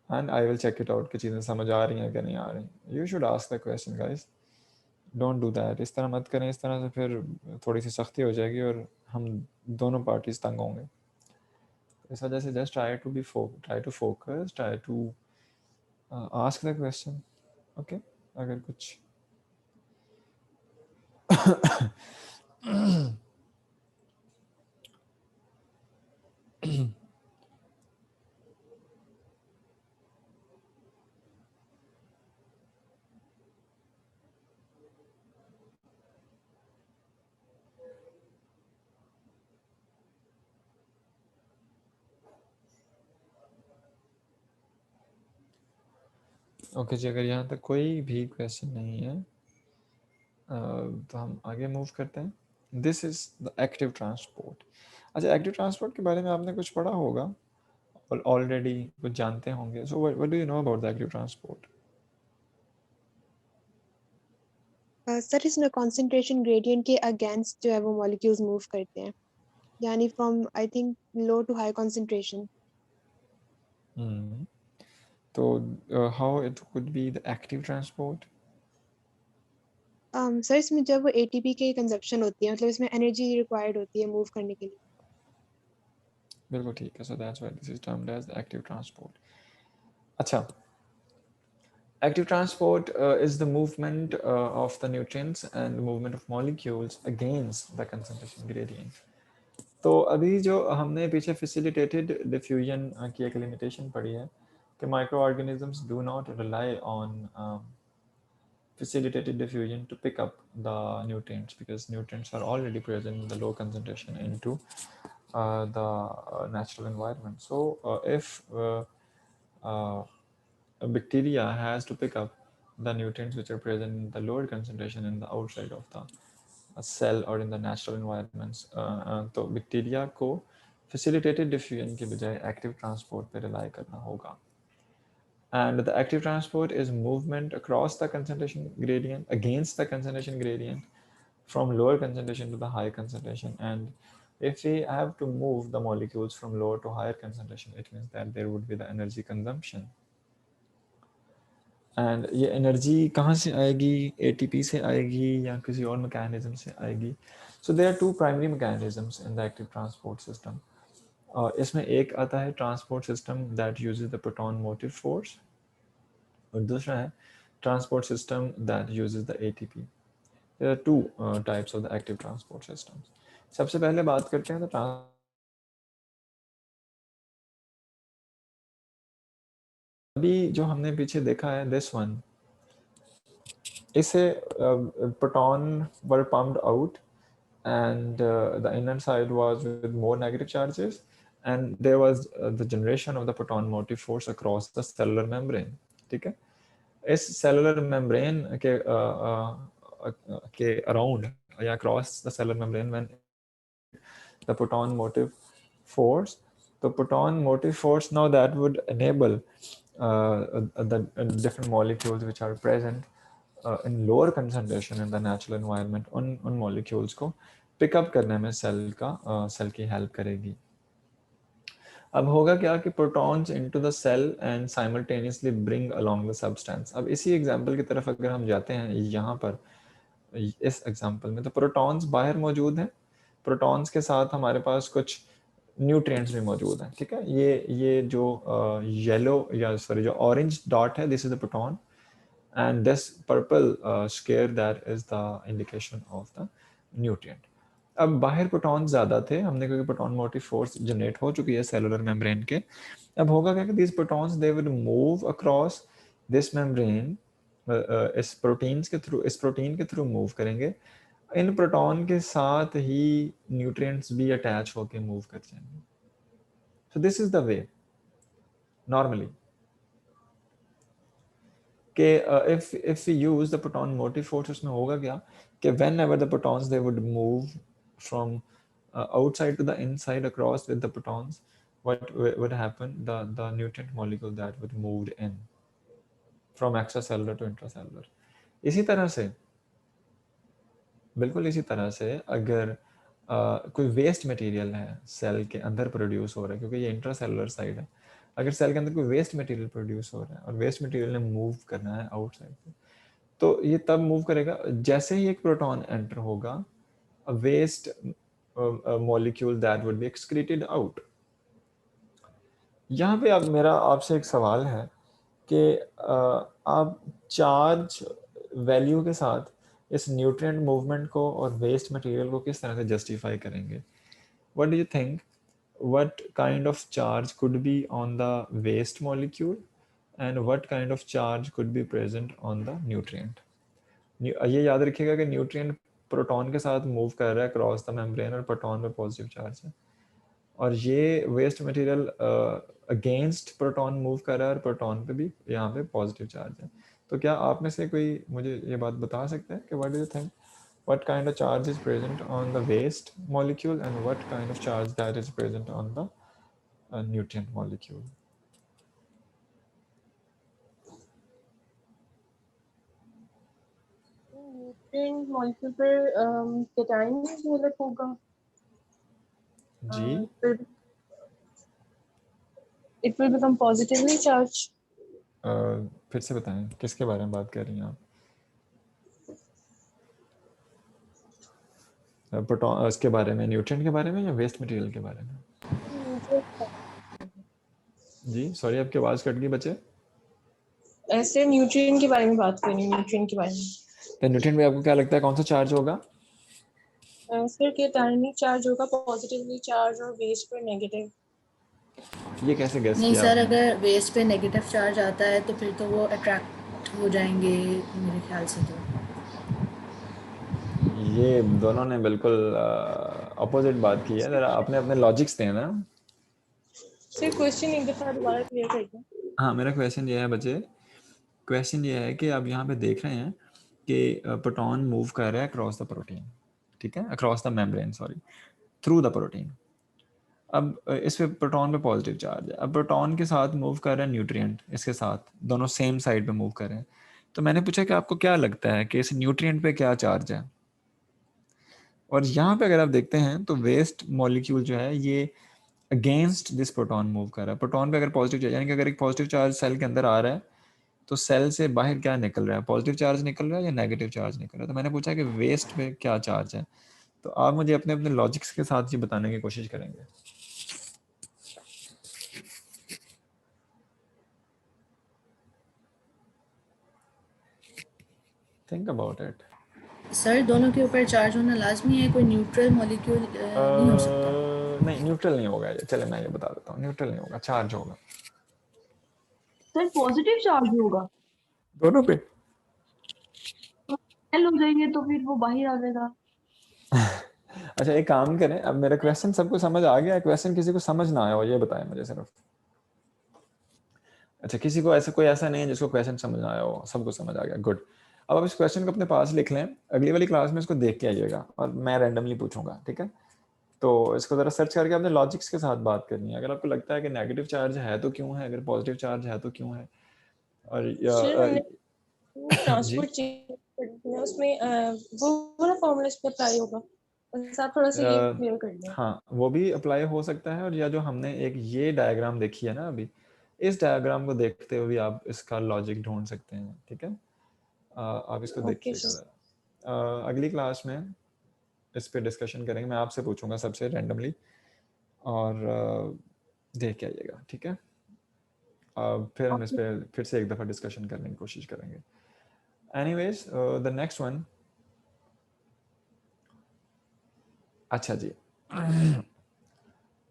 and I will check it out कि चीज़ें समझ आ रही हैं कि नहीं आ रही. You should ask the question guys, don't do that. इस तरह मत करें, इस तरह से फिर थोड़ी सी सख्ती हो जाएगी और हम दोनों पार्टीज तंग होंगे. इस वजह से just try to focus, try to ask the question. Okay, अगर कुछ ओके जी, अगर यहाँ तक कोई भी क्वेश्चन नहीं है तो हम आगे मूव करते हैं. This is the active transport. अच्छा, एक्टिव ट्रांसपोर्ट के बारे में आपने कुछ पढ़ा होगा और ऑलरेडी कुछ जानते होंगे. So what do you know about the active transport? Sir इसमें कंसंट्रेशन ग्रेडियंट के अगेंस्ट जो है वो मॉलिक्यूल्स मूव करते हैं, यानी from I think low to high concentration. तो how it could be the active transport? Sir इसमें जब वो एटीपी की कंजप्शन होती है, मतलब इसमें एनर्जी रिक्वायर्ड होती है मूव करने के लिए. बिल्कुल ठीक है. So that's why this is termed as active transport. अच्छा, active transport is the movement of the nutrients and the movement of molecules against the concentration gradient. तो अभी जो हमने पीछे facilitated diffusion की एक limitation पढ़ी है कि microorganisms do not rely on facilitated diffusion to pick up the nutrients because nutrients are already present in the low concentration into the natural environment. So if a bacteria has to pick up the nutrients which are present in the lower concentration in the outside of the cell or in the natural environments, तो bacteria को facilitated diffusion के बजाय active transport पे rely करना होगा. And the active transport is movement across the concentration gradient, against the concentration gradient, from lower concentration to the higher concentration. And if we have to move the molecules from lower to higher concentration, it means that there would be the energy consumption. And ये energy कहाँ से आएगी? ATP से आएगी या किसी और mechanism से आएगी? So there are two primary mechanisms in the active transport system. इसमें एक आता है transport system that uses the proton motive force और दूसरा है transport system that uses the ATP. There are two types of the active transport systems. सबसे पहले बात करते हैं तो अभी जो हमने पीछे देखा है this one, इसे proton were pumped out and the inner side was with more negative charges and there was the generation of the proton motive force across the cellular membrane. ठीक है, इस cellular membrane के around या across the cellular membrane when the proton motive force, the proton motive force now that would enable the different molecules which are present in lower concentration in the natural environment उन molecules को pick up करने में cell की help करेगी. अब होगा क्या कि protons into the cell and simultaneously bring along the substance. अब इसी example की तरफ अगर हम जाते हैं यहाँ पर इस example में, तो protons बाहर मौजूद हैं, protons के साथ हमारे पास कुछ न्यूट्रिएंट्स भी मौजूद हैं. ठीक है, ये जो येलो या सॉरी जो ऑरेंज डॉट है, this is the proton and this purple square that is the indication of the nutrient. अब बाहर प्रोटॉन ज़्यादा थे हमने, क्योंकि प्रोटॉन मोटिव फोर्स जनरेट हो चुकी है सेलुलर मेम्ब्रेन के. अब होगा क्या कि these protons they would move across this membrane, इस प्रोटीन के थ्रू मूव करेंगे. इन प्रोटॉन के साथ ही न्यूट्रिएंट्स भी अटैच होकर मूव कर जाएंगे. So this is the way normally कि if we use the proton motive force, उसमें होगा क्या कि whenever the protons they would move from outside to the inside across with the protons, what would happen, the nutrient molecule that would move in from extracellular to intracellular. इसी तरह से बिल्कुल इसी तरह से अगर कोई वेस्ट मटेरियल है सेल के अंदर प्रोड्यूस हो रहा है, क्योंकि ये इंट्रासेलुलर साइड है, अगर सेल के अंदर कोई वेस्ट मटेरियल प्रोड्यूस हो रहा है और वेस्ट मटेरियल ने मूव करना है आउटसाइड पे, तो ये तब मूव करेगा जैसे ही एक प्रोटॉन एंटर होगा, a waste molecule that would be excreted out. यहाँ पे अब मेरा आपसे एक सवाल है कि आप चार्ज वैल्यू के साथ इस न्यूट्रिएंट मूवमेंट को और वेस्ट मटेरियल को किस तरह से जस्टिफाई करेंगे? What do you think, what kind of charge could be on the waste molecule and what kind of charge could be present on the nutrient? ये याद रखिएगा कि न्यूट्रिएंट प्रोटॉन के साथ मूव कर रहा है क्रॉस द मेम्ब्रेन और प्रोटॉन पे पॉजिटिव चार्ज है, और ये waste material against proton move कर रहा है और प्रोटॉन पे भी यहाँ पे पॉजिटिव चार्ज है. तो क्या आप में से कोई मुझे ये बात बता सकता है कि what do you think what kind of charge is present on the waste molecule and what kind of charge that is present on the nutrient molecule. Nutrient molecule पर कैटायन डेवलप होगा जी फिर it will become positively charged. फिर से बताएं किसके बारे में बात कर रही हैं आप? प्रोटॉन इसके बारे में, न्यूट्रिएंट के बारे में या वेस्ट मटेरियल के बारे में? जी सॉरी आपकी आवाज़ कट गई बच्चे। ऐसे न्यूट्रिएंट के बारे में बात करनी, न्यूट्रिएंट के बारे में। तो न्यूट्रिएंट में आपको क्या लगता है कौन सा चार्ज होगा? फिर कैटायनिक चार्ज होगा, पॉजिटिवली चार्ज, और वेस्ट पर नेगेटिव। ये कैसे गेस नहीं किया सर, आपने? अगर वेस्ट पे नेगेटिव चार्ज आता है तो फिर तो वो अट्रैक्ट हो जाएंगे मेरे ख्याल से। तो ये दोनों ने बिल्कुल अपोजिट बात की है। जरा आपने अपने लॉजिक्स दें ना। सर क्वेश्चन एक दफा दोबारा क्लियर कर दें। हाँ मेरा क्वेश्चन ये है बच्चे, क्वेश्चन ये है कि आप यहाँ पे देख रहे हैं कि प्रोटॉन मूव कर रहा है अक्रॉस द प्रोटीन, ठीक है, across the membrane, sorry, through the protein. अब इस पे प्रोटॉन पे पॉजिटिव चार्ज है। अब प्रोटॉन के साथ मूव कर रहा है न्यूट्रिएंट, इसके साथ दोनों सेम साइड पे मूव कर रहे हैं। तो मैंने पूछा कि आपको क्या लगता है कि इस न्यूट्रिएंट पे क्या चार्ज है? और यहाँ पे अगर आप देखते हैं तो वेस्ट मॉलिक्यूल जो है ये अगेंस्ट दिस प्रोटॉन मूव कर रहा है। प्रोटॉन पे अगर पॉजिटिव चार्ज, यानी कि अगर एक पॉजिटिव चार्ज सेल के अंदर आ रहा है तो सेल से बाहर क्या निकल रहा है, पॉजिटिव चार्ज निकल रहा है या नेगेटिव चार्ज निकल रहा है? तो मैंने पूछा कि वेस्ट पे क्या चार्ज है। तो आप मुझे अपने अपने लॉजिक्स के साथ ये बताने की कोशिश करेंगे। Think about it. सर दोनों के ऊपर चार्ज होना लाजमी है, कोई न्यूट्रल मॉलिक्यूल नहीं हो सकता। नहीं न्यूट्रल नहीं होगा ये, चले मैं ये बता देता हूँ, न्यूट्रल नहीं होगा, चार्ज होगा। सर पॉजिटिव चार्ज होगा, दोनों पे। सेल हो जाएंगे तो फिर वो बाहर आ जाएगा। अच्छा एक काम करें, अब मेरा क्वेश्चन सबको समझ आ गया? क्वेश्चन किसी को समझ ना आया हो ये बताएं मुझे सिर्फ। अच्छा किसी को ऐसा, कोई ऐसा नहीं है जिसको क्वेश्चन समझ ना आया हो, सबको समझ आ गया, गुड। अब आप इस क्वेश्चन को अपने पास लिख लें, अगली वाली क्लास में इसको देख के आइएगा और मैं रैंडमली पूछूंगा, ठीक है? तो इसको जरा सर्च करके अपने लॉजिक्स के साथ बात करनी है। अगर आपको लगता है कि नेगेटिव चार्ज है तो क्यों है, अगर पॉजिटिव चार्ज है तो क्यों है, और सर हमने जी ट्रांसपोर्ट चेंज करना है, उसमें वो वाला फॉर्मूला इस पे अप्लाई होगा। बस आप थोड़ा सा ये क्लियर कर दें। हाँ वो भी अप्लाई हो सकता है, और या जो हमने एक ये डायग्राम देखी है ना अभी, इस डायग्राम को देखते हुए आप इसका लॉजिक ढूंढ सकते हैं, ठीक है? आप इसको ओके देखिएगा सर। जरा। अगली क्लास में इस पे डिस्कशन करेंगे, मैं आपसे पूछूंगा सबसे रैंडमली और देख के आइएगा, ठीक है? फिर हम इस पे फिर से एक दफ़ा डिस्कशन करने की कोशिश करेंगे। एनीवेज द नेक्स्ट वन, अच्छा जी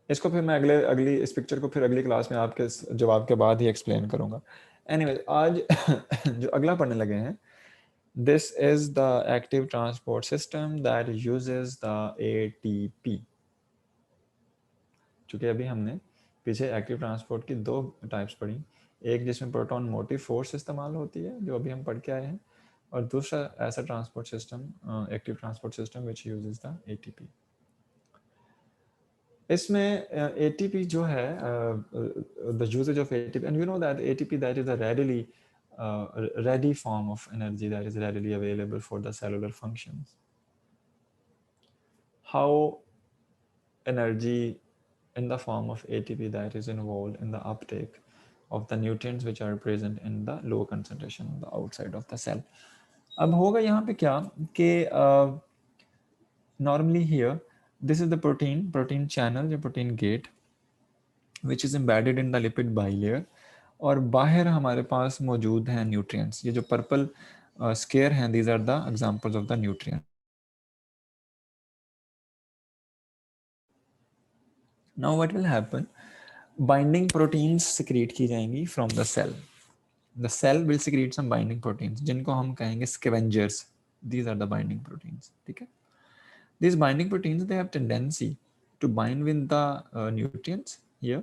इसको फिर मैं अगली इस पिक्चर को फिर अगली क्लास में आपके जवाब के बाद ही एक्सप्लेन करूंगा। एनीवेज आज जो अगला पढ़ने लगे हैं, this is the active transport system that uses the ATP। चूँकि अभी हमने पीछे एक्टिव ट्रांसपोर्ट की दो टाइप्स पढ़ी, एक जिसमें प्रोटॉन मोटिव फोर्स इस्तेमाल होती है जो अभी हम पढ़ के आए हैं, और दूसरा ऐसा transport system active transport system which uses the ATP। इसमें ATP जो है, the usage of ATP, and you know that ATP, that is a ready form of energy that is readily available for the cellular functions. How energy in the form of ATP that is involved in the uptake of the nutrients which are present in the low concentration on the outside of the cell. अब होगा यहाँ पे क्या कि normally here this is the protein channel या protein gate which is embedded in the lipid bilayer, और बाहर हमारे पास मौजूद हैं न्यूट्रिएंट्स। ये जो पर्पल स्क्वायर हैं, these are the examples of the nutrient. Now what will happen, binding proteins secrete की जाएंगी from the cell. The cell will secrete some binding proteins जिनको हम कहेंगे scavengers. These are the binding proteins, ठीक है? These binding proteins, they have tendency to bind with the nutrients here.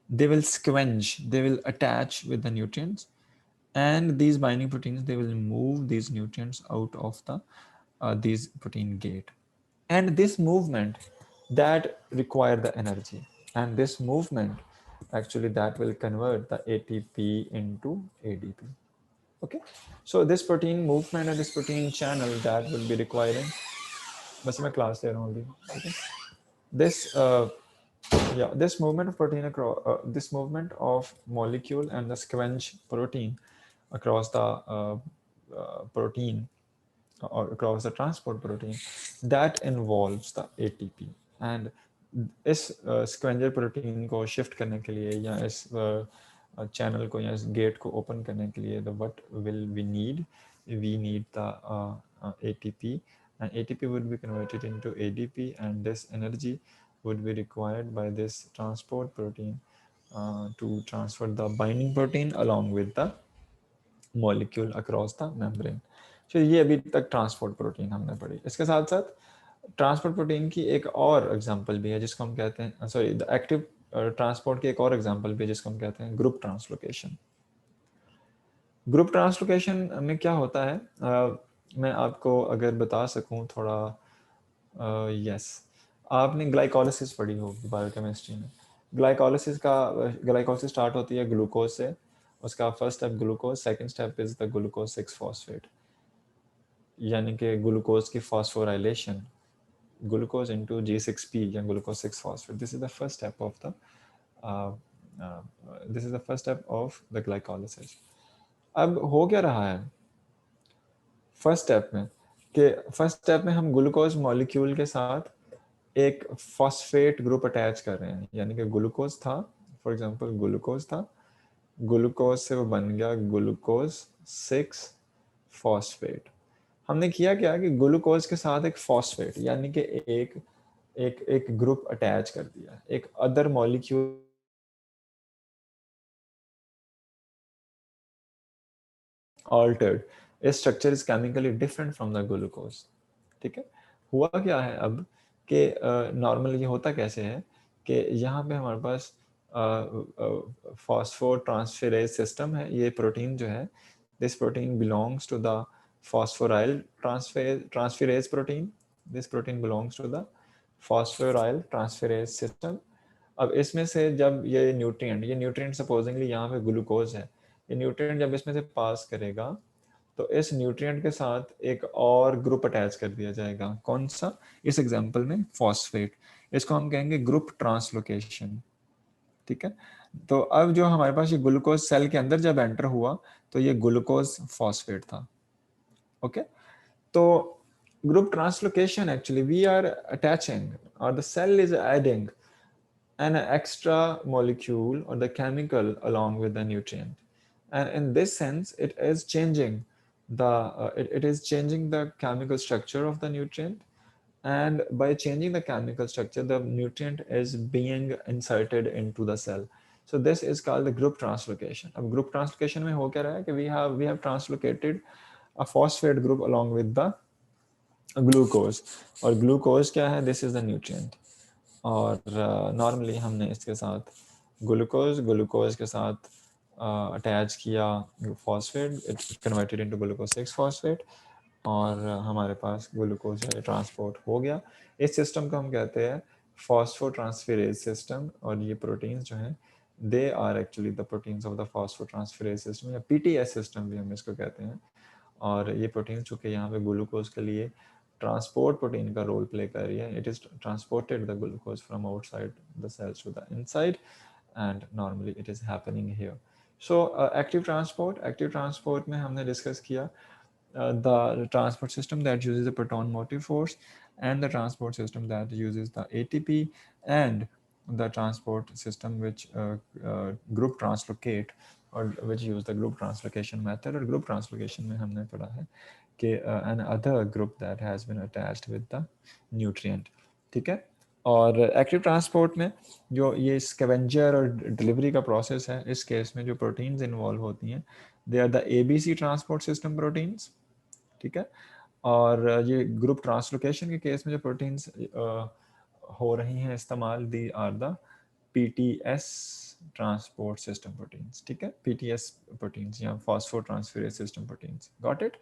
They will scavenge, they will attach with the nutrients, and these binding proteins, they will move these nutrients out of the these protein gate, and this movement that require the energy, and this movement actually that will convert the ATP into ADP. Okay, so this protein movement and this protein channel that will be requiring, बस मैं class ले रहा हूँ अभी, okay? This this movement of protein across this movement of molecule and the scavenge protein across the protein or across the transport protein, that involves the ATP, and इस scavenger protein को shift करने के लिए या इस channel को या इस गेट को ओपन करने के लिए the what will we need the ATP, and ATP would be converted into ADP, and this energy would be required by this transport protein to transfer the binding protein along with the molecule across the membrane. So ये अभी तक transport protein हमने पढ़ी। इसके साथ साथ transport protein की एक और एग्जांपल भी है जिसको हम कहते हैं, सॉरी, द एक्टिव ट्रांसपोर्ट की एक और एग्जांपल भी है जिसको हम कहते हैं ग्रुप ट्रांसलोकेशन। ग्रुप ट्रांसलोकेशन में क्या होता है, मैं आपको अगर बता सकूं थोड़ा, यस, आपने ग्लाइकोलिसिस पढ़ी होगी बायोकेमिस्ट्री में। ग्लाइकोलिसिस स्टार्ट होती है ग्लूकोज से, उसका first step glucose, second step is the glucose 6 phosphate, यानी कि ग्लूकोज की फॉस्फोराइलेशन, ग्लूकोज इनटू G6P या glucose 6 phosphate. This is the first step of the glycolysis. अब हो क्या रहा है फर्स्ट स्टेप में, कि फर्स्ट स्टेप में हम ग्लूकोज मॉलिक्यूल के साथ एक फॉस्फेट ग्रुप अटैच कर रहे हैं, यानी कि ग्लूकोज था, फॉर एग्जांपल ग्लूकोज था, ग्लूकोज से वो बन गया ग्लूकोज 6 फॉस्फेट। हमने किया क्या कि ग्लूकोज के साथ एक फॉस्फेट यानी कि एक ग्रुप अटैच कर दिया, एक other molecule altered, its structure is chemically different from the glucose। ठीक है, हुआ क्या है अब कि नॉर्मल ये होता कैसे है कि यहाँ पे हमारे पास फॉस्फोट्रांसफेरेज सिस्टम है। ये प्रोटीन जो है, this protein belongs to the phosphoryl transferase protein, this protein belongs to the phosphoryl transferase system. अब इसमें से जब ये न्यूट्रिएंट सपोजिंगली यहाँ पे ग्लूकोज है, ये न्यूट्रिएंट जब इसमें से पास करेगा तो इस न्यूट्रिएंट के साथ एक और ग्रुप अटैच कर दिया जाएगा। कौन सा? इस एग्जांपल में फॉस्फेट। इसको हम कहेंगे ग्रुप ट्रांसलोकेशन। ठीक है, तो अब जो हमारे पास ये ग्लूकोज सेल के अंदर जब एंटर हुआ तो ये ग्लूकोज फॉस्फेट था। ओके, तो group translocation actually we are attaching और the cell is adding an extra molecule or the chemical along with the nutrient, and in this sense it is changing the chemical structure of the nutrient, and by changing the chemical structure the nutrient is being inserted into the cell. So this is called the group translocation. अब group translocation में हो क्या रहा है कि we have translocated a phosphate group along with the glucose, और glucose क्या है? This is the nutrient, और नॉर्मली हमने इसके साथ ग्लूकोज के साथ अटैच किया phosphate, it converted into glucose 6 phosphate, और हमारे पास ग्लूकोज है ट्रांसपोर्ट हो गया। इस सिस्टम को हम कहते हैं फॉस्फोट्रांसफेरेज सिस्टम, और ये प्रोटीन्स जो हैं they are actually the proteins of the phosphotransferase system, या PTS सिस्टम भी हम इसको कहते हैं। और ये प्रोटीन चूँकि यहाँ पे ग्लूकोज के लिए ट्रांसपोर्ट प्रोटीन का रोल प्ले कर रही है, it is transported the glucose from outside the cells to the inside, and normally it is happening here. So active transport में हमने डिस्कस किया the transport system that uses the proton motive force, and the transport system that uses the ATP, and the transport system which group translocate or which use the group translocation method। और group translocation में हमने पढ़ा है कि an other group that has been attached with the nutrient। ठीक है, और active transport में जो ये स्कैवेंजर और डिलीवरी का प्रोसेस है, इस केस में जो प्रोटीन्स इन्वॉल्व होती हैं they are the ABC transport system proteins. ठीक है, और ये ग्रुप ट्रांसलोकेशन के केस में जो प्रोटीन्स हो रही हैं इस्तेमाल, they are the PTS transport system proteins. ठीक है, PTS प्रोटीन्स या phosphotransferase system proteins. Got it?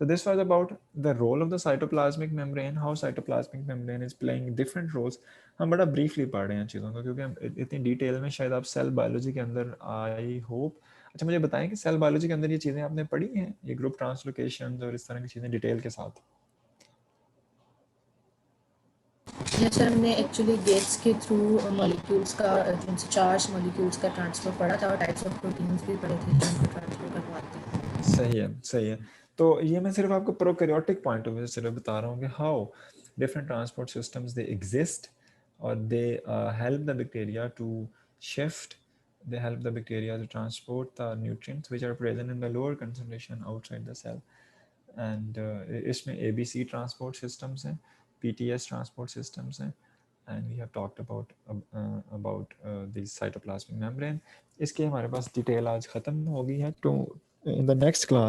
So this was about the role of the cytoplasmic membrane, how cytoplasmic membrane is playing different roles. हम बड़ा briefly पढ़ रहे हैं चीज़ों को क्योंकि हम इतनी डिटेल में शायद आप सेल बायोलॉजी के अंदर आई होप। अच्छा मुझे बताएं कि सेल बायोलॉजी के अंदर ये चीज़ें आपने पढ़ी हैं, ये ग्रुप ट्रांसलोकेशन और इस तरह की चीज़ें डिटेल के साथ? यस सर, हमने एक्चुअली गेट्स के थ्रू मॉलिक्यूल्स का जिनसे चार्ज मॉलिक्यूल्स का ट्रांसफर पढ़ा था और टाइप्स ऑफ प्रोटीन्स भी पढ़े थे जो उनको ट्रांसफर करवाते हैं। सही है, सही है। तो ये मैं सिर्फ आपको प्रोकैरियोटिक पॉइंट ऑफ व्यू से सिर्फ बता रहा हूँ कि how different transport systems they exist और they help the bacteria to shift, they help the bacteria to transport the nutrients which are present in the lower concentration outside the cell. And इसमें ABC transport systems हैं, PTS transport systems हैं, and we have talked about the cytoplasmic membrane. इसकी हमारे पास detail आज ख़त्म हो गई है, तो in the next class